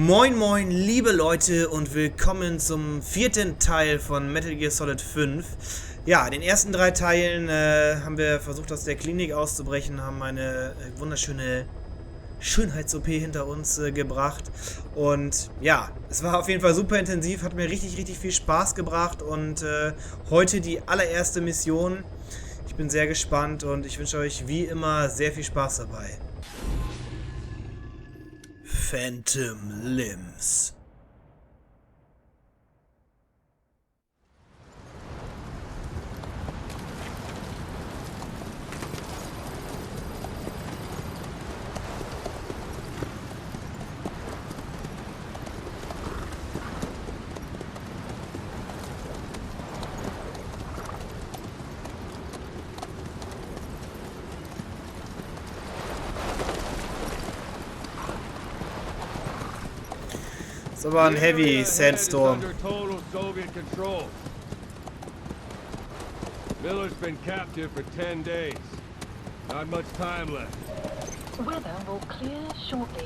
Moin moin liebe Leute und willkommen zum vierten Teil von Metal Gear Solid 5. Ja, den ersten 3 Teilen haben wir versucht aus der Klinik auszubrechen, haben eine wunderschöne Schönheits-OP hinter uns gebracht. Und ja, es war auf jeden Fall super intensiv, hat mir richtig viel Spaß gebracht und heute die allererste Mission. Ich bin sehr gespannt und ich wünsche euch wie immer sehr viel Spaß dabei. Phantom Limbs. It's aber ein heavy sandstorm. Total Soviet control. Miller's been captive for 10 days. Not much time left. Weather will clear shortly.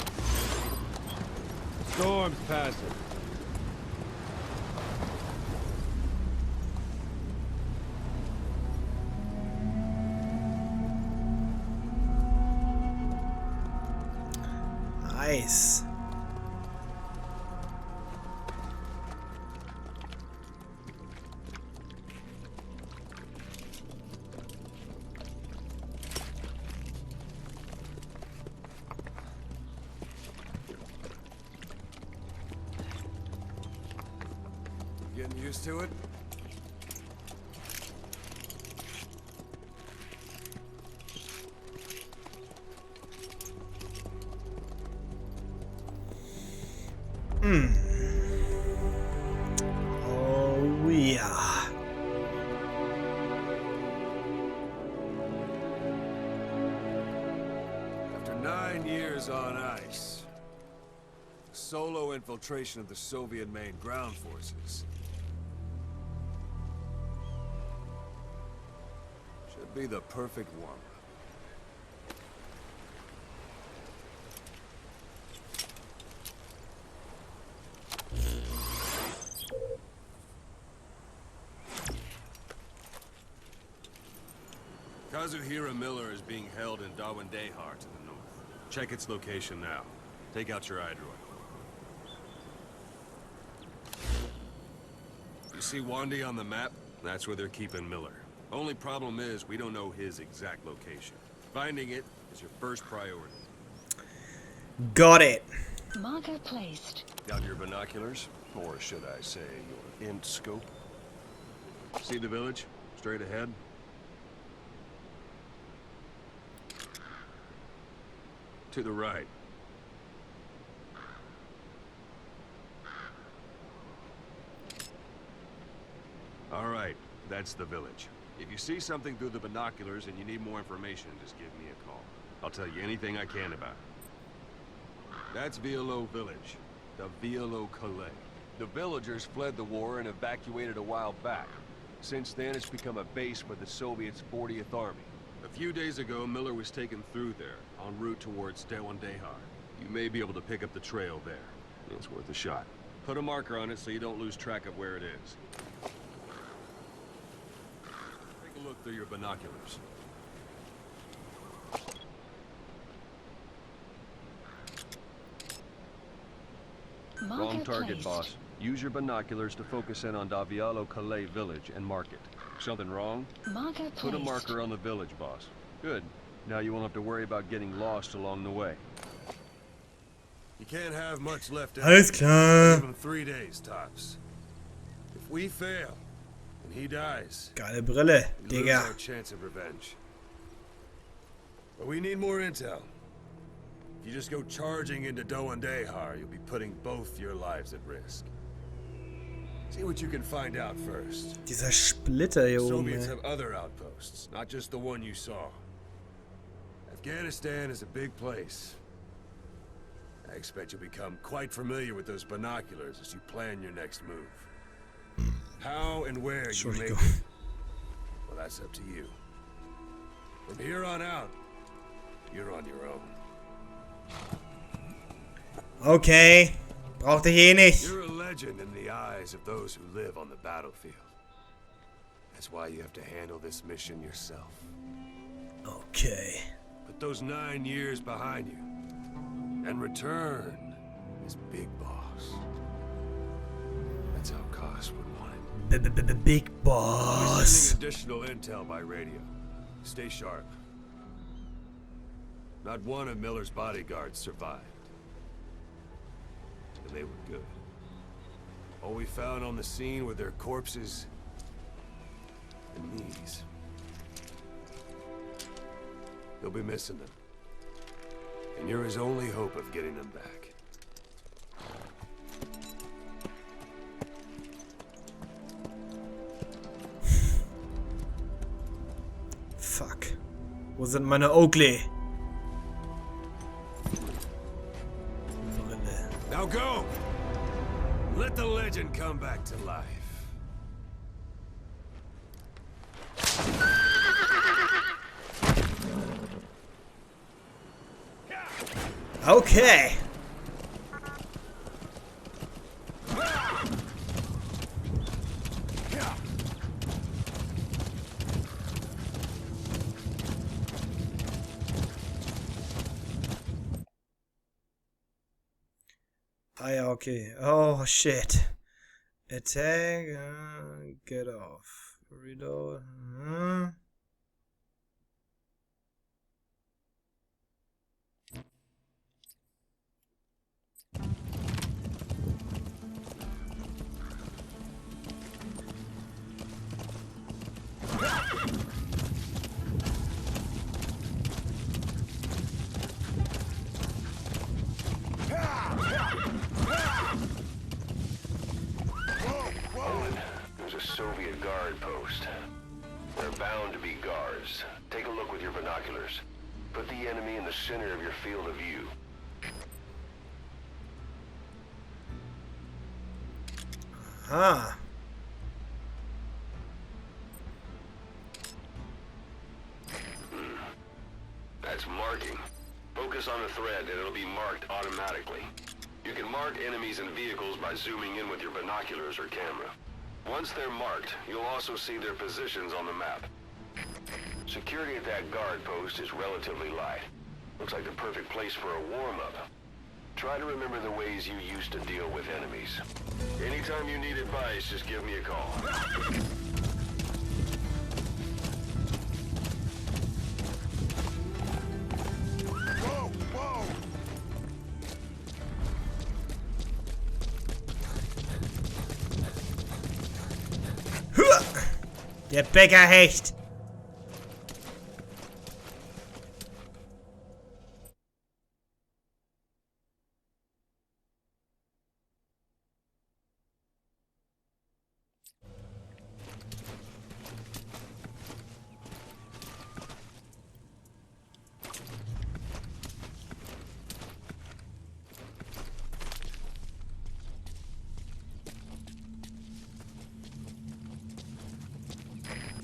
Storm's passing. Nice. Getting used to it? Oh yeah. After 9 years on ice, solo infiltration of the Soviet main ground forces should be the perfect one. Kazuhira Miller is being held in Dawandehar to the north. Check its location now. Take out your iDroid. You see Wandy on the map? That's where they're keeping Miller. Only problem is, we don't know his exact location. Finding it is your first priority. Got it. Marker placed. Got your binoculars? Or should I say, your int scope? See the village? Straight ahead? To the right. All right, that's the village. If you see something through the binoculars and you need more information, just give me a call. I'll tell you anything I can about it. That's Violo Village, the Violo Calais. The villagers fled the war and evacuated a while back. Since then, it's become a base for the Soviets' 40th Army. A few days ago, Miller was taken through there, en route towards Dawandehar. You may be able to pick up the trail there. It's worth a shot. Put a marker on it so you don't lose track of where it is. Take a look through your binoculars. Marker Wrong target, placed. boss. Use your binoculars to focus in on Davialo Calais village and mark it. Something wrong? Marker placed. Put a marker on the village, boss. Good. Now you won't have to worry about getting lost along the way. You can't have much left out. Alles klar. Give him 3 days, tops. If we fail, and he dies, Geile Brille, we lose Digga. our chance of revenge. But we need more intel. If you just go charging into Dawandehar, you'll be putting both your lives at risk. See what you can find out first. Dieser Splitter hier oben, Soviets ey. have other outposts, not just the one you saw. Afghanistan is a big place. I expect you'll become quite familiar with those binoculars as you plan your next move. How and where you make it, well, that's up to you. From here on out, you're on your own. Okay. Braucht dich eh nicht. You're a legend in the eyes of those who live on the battlefield. That's why you have to handle this mission yourself. Okay. Put those 9 years behind you and return as Big Boss. That's how Koss would want it. Big We're Boss. sending additional intel by radio. Stay sharp. Not one of Miller's bodyguards survived. And they were good. All we found on the scene were their corpses and knees. You'll be missing them. And you're his only hope of getting them back. Fuck. Wo sind meine Oakley? Brille. Now go! Let the legend come back to life. Okay. Ah ja, okay. Oh, shit. Attack, get off. Reload. There's a Soviet guard post. They're bound to be guards. Take a look with your binoculars. Put the enemy in the center of your field of view. Ah. That's marking. Focus on the thread and it'll be marked automatically. You can mark enemies and vehicles by zooming in with your binoculars or camera. Once they're marked, you'll also see their positions on the map. Security at that guard post is relatively light. Looks like the perfect place for a warm-up. Try to remember the ways you used to deal with enemies. Anytime you need advice, just give me a call. Whoa! Whoa! Der Bäckerhecht.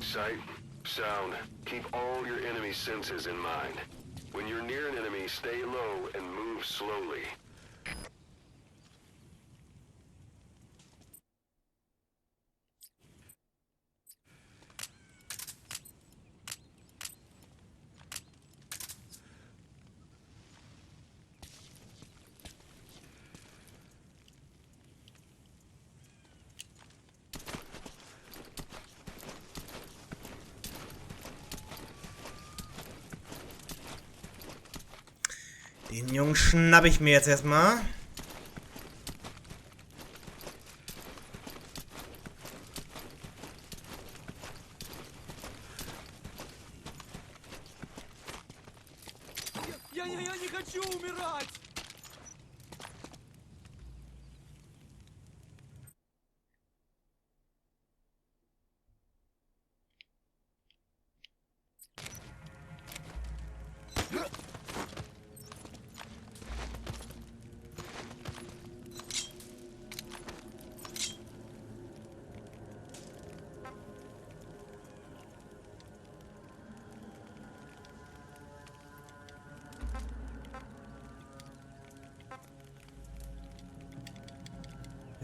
Sight, sound, keep all your enemy senses in mind. When you're near an enemy, stay low and move slowly. Den Jungen schnapp ich mir jetzt erstmal. Я не хочу умирать!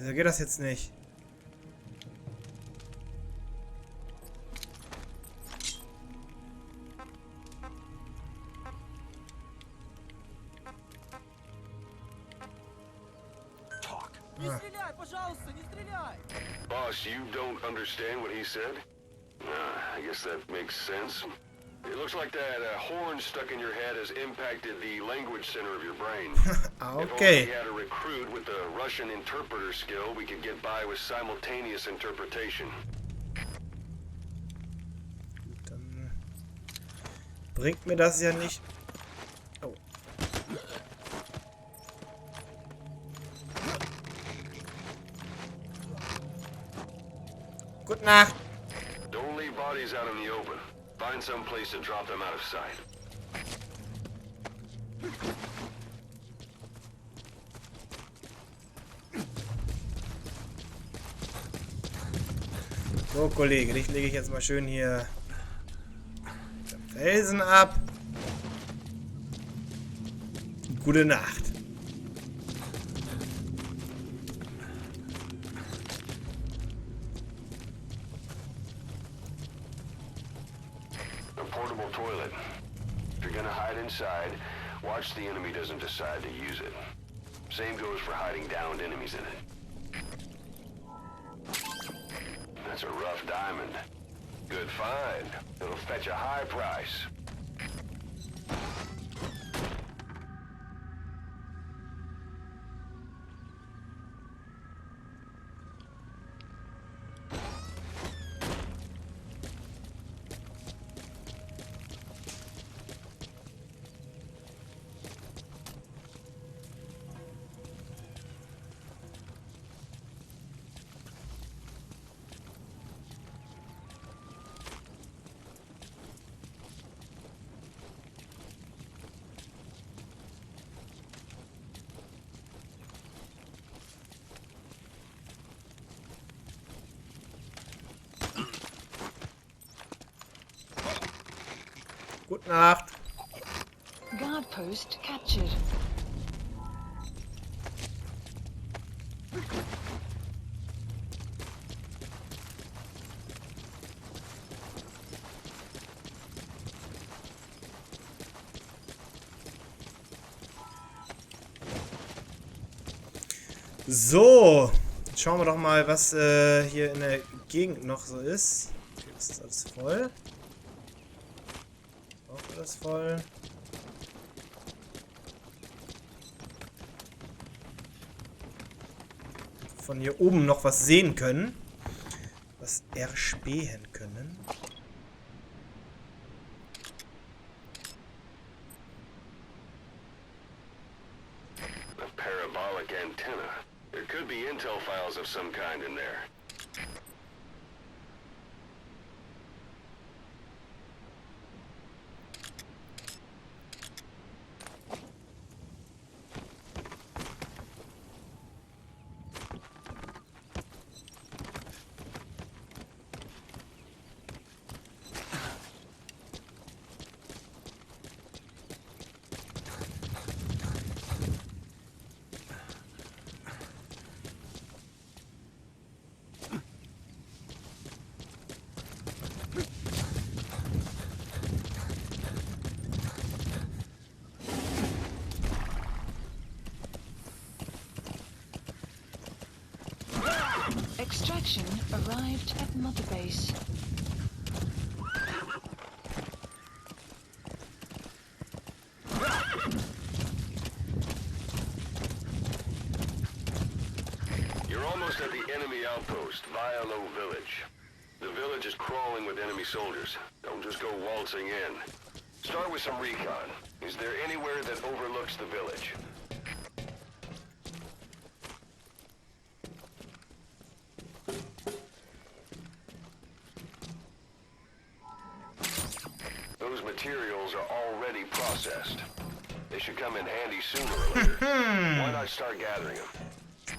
Wieso geht das jetzt nicht? Не стреляй, пожалуйста, не стреляй! Boss, you don't understand what he said? I guess that makes sense. It looks like that horn stuck in your head has impacted the language center of your brain. If only we had a recruit with the Russian interpreter skill, we could get by with simultaneous interpretation. Dann bringt mir das ja nicht. Oh. Gute Nacht. Don't leave bodies out in the open. Find some place to drop them out of sight. So, Kollege, dich lege ich jetzt mal schön hier den Felsen ab. Gute Nacht. A portable toilet. If you're gonna hide inside, watch the enemy doesn't decide to use it. Same goes for hiding downed enemies in it. That's a rough diamond. Good find. It'll fetch a high price. Gute Nacht. Guard post captured. So, jetzt schauen wir doch mal, was hier in der Gegend noch so ist. Okay, das ist alles voll. Auch alles voll. Von hier oben noch was sehen können. Was erspähen können. A parabolic antenna. There could be intel files of some kind in there. Extraction arrived at Mother Base. You're almost at the enemy outpost, Violo Village. The village is crawling with enemy soldiers. Don't just go waltzing in. Start with some recon. Is there anywhere that overlooks the village? Those materials are already processed. They should come in handy sooner or later. Why not start gathering them?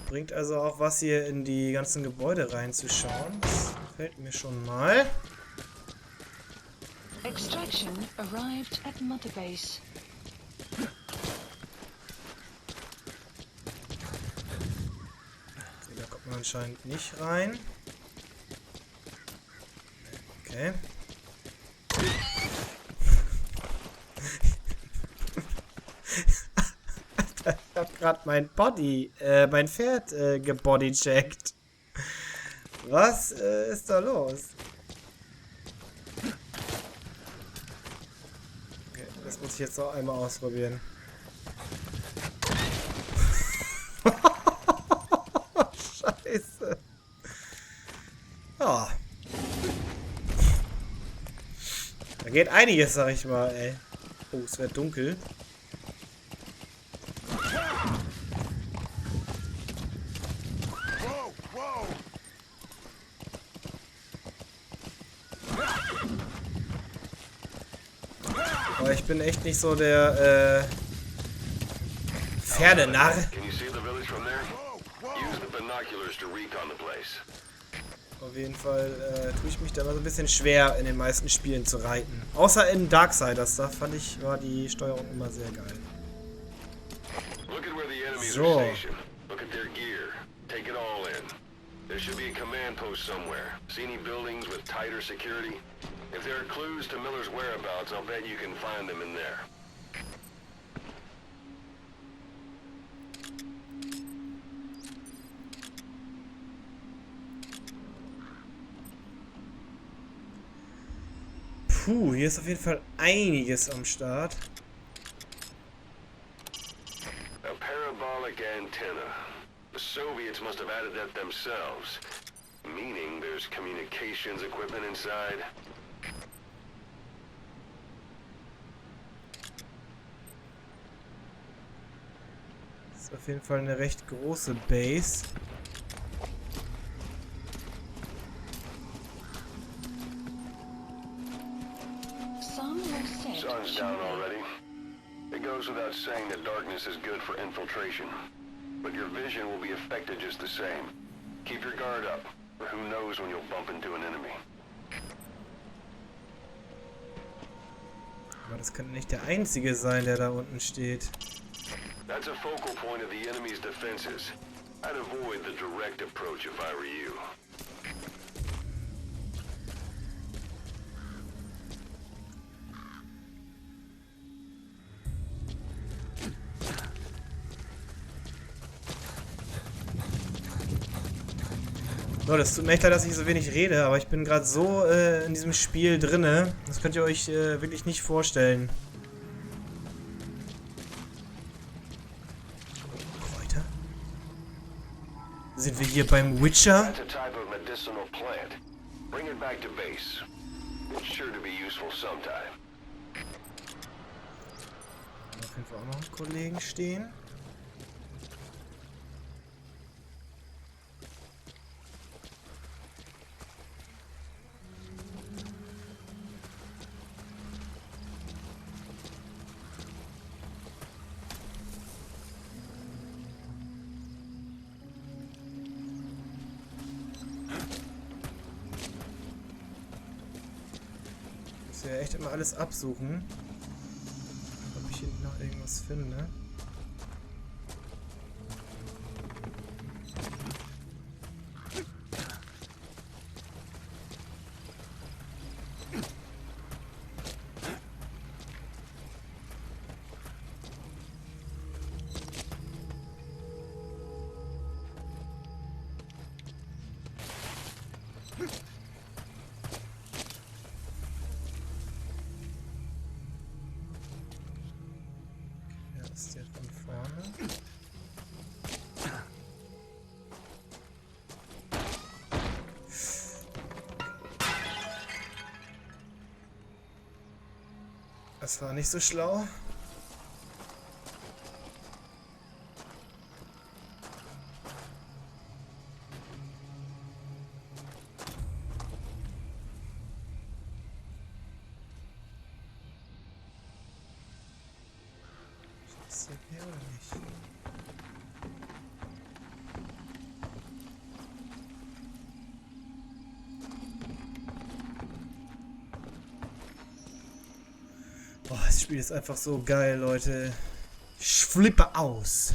Bringt also auch was, hier in die ganzen Gebäude reinzuschauen. Das gefällt mir schon mal. Extraction arrived at Mother Base. Okay, da kommt anscheinend nicht rein. Okay. Ich hab grad mein Pferd gebodycheckt. Was ist da los? Okay, das muss ich jetzt noch einmal ausprobieren. Scheiße. Ja. Da geht einiges, sag ich mal, ey. Oh, es wird dunkel. Aber ich bin echt nicht so der Pferdenarr. Auf jeden Fall tue ich mich da mal so ein bisschen schwer, in den meisten Spielen zu reiten. Außer in Darksiders, da fand ich, war die Steuerung immer sehr geil. So. There should be a command post somewhere. See any buildings with tighter security? If there are clues to Miller's whereabouts, I'll bet you can find them in there. Puh, hier ist auf jeden Fall einiges am Start. A parabolic antenna. The Soviets must have added that themselves. Meaning there's communications equipment inside. Das ist auf jeden Fall eine recht große Base. Sun's down already. It goes without saying that darkness is good for infiltration. But your vision will be affected just the same. Keep your guard up, or who knows when you'll bump into an enemy. Aber das kann nicht der einzige sein, der da unten steht. That's a focal point of the enemy's defenses. I'd avoid the direct approach if I were you. So, das tut mir echt leid, dass ich so wenig rede, aber ich bin gerade so in diesem Spiel drinne. Das könnt ihr euch wirklich nicht vorstellen. Kräuter? Sind wir hier beim Witcher? That's a type of medicinal plant. Bring it back to base. It's sure to be useful sometime. Auf jeden Fall auch noch einen Kollegen stehen. Ja, echt immer alles absuchen, ob ich hinten noch irgendwas finde. Ist der von vorne? Das war nicht so schlau. Ist der hier oder nicht? Boah, das Spiel ist einfach so geil, Leute. Ich flippe aus.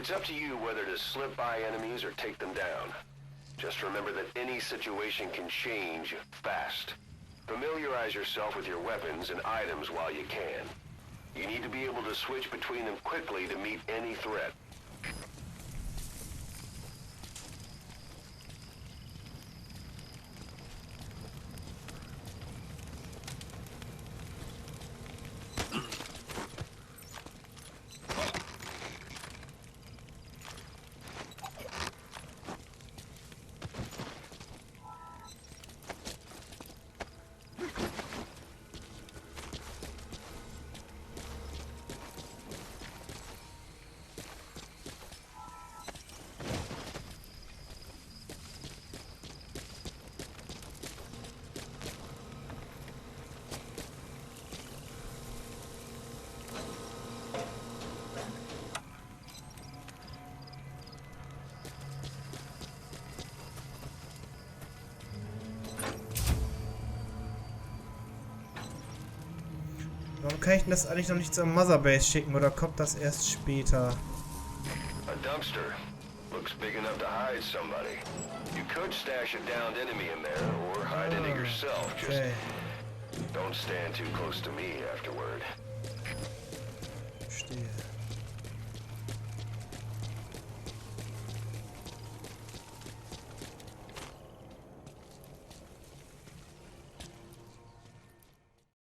It's up to you whether to slip by enemies or take them down. Just remember that any situation can change fast. Familiarize yourself with your weapons and items while you can. You need to be able to switch between them quickly to meet any threat. Warum kann ich denn das eigentlich noch nicht zur Motherbase schicken oder kommt das erst später? A dumpster. Looks big enough to hide somebody. You could stash a downed enemy in there or hide in it yourself. Just don't stand too close to me afterward. Verstehe.